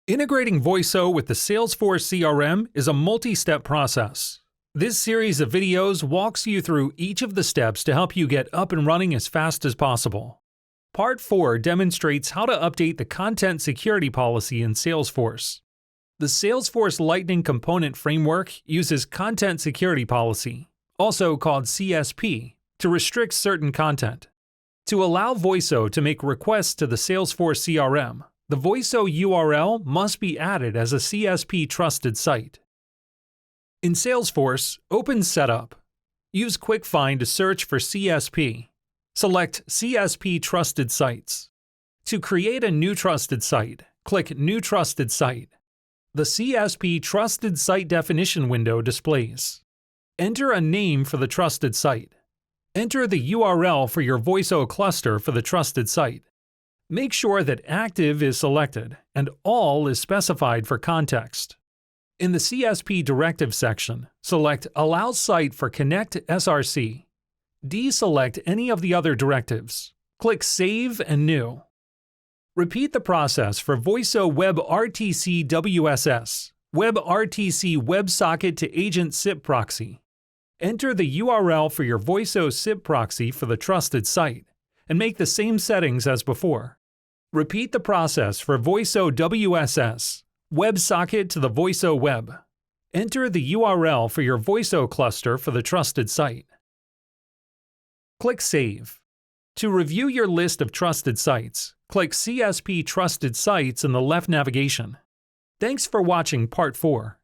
Integrating Voiso with the Salesforce CRM is a multi-step process. This series of videos walks you through each of the steps to help you get up and running as fast as possible. Part 4 demonstrates how to update the content security policy in Salesforce. The Salesforce Lightning Component Framework uses Content Security Policy, also called CSP, to restrict certain content. To allow Voiso to make requests to the Salesforce CRM, the Voiso URL must be added as a CSP trusted site. In Salesforce, open Setup. Use Quick Find to search for CSP. Select CSP Trusted Sites. To create a new trusted site, click New Trusted Site. The CSP Trusted Site definition window displays. Enter a name for the trusted site. Enter the URL for your Voiso cluster for the trusted site. Make sure that Active is selected and All is specified for context. In the CSP Directive section, select Allow Site for Connect SRC. Deselect any of the other directives. Click Save and New. Repeat the process for Voiso WebRTC WSS, WebRTC WebSocket to Agent SIP Proxy. Enter the URL for your Voiso SIP proxy for the trusted site, and make the same settings as before. Repeat the process for Voiso WSS, WebSocket to the Voiso Web. Enter the URL for your Voiso cluster for the trusted site. Click Save. To review your list of trusted sites, click CSP Trusted Sites in the left navigation. Thanks for watching Part 4.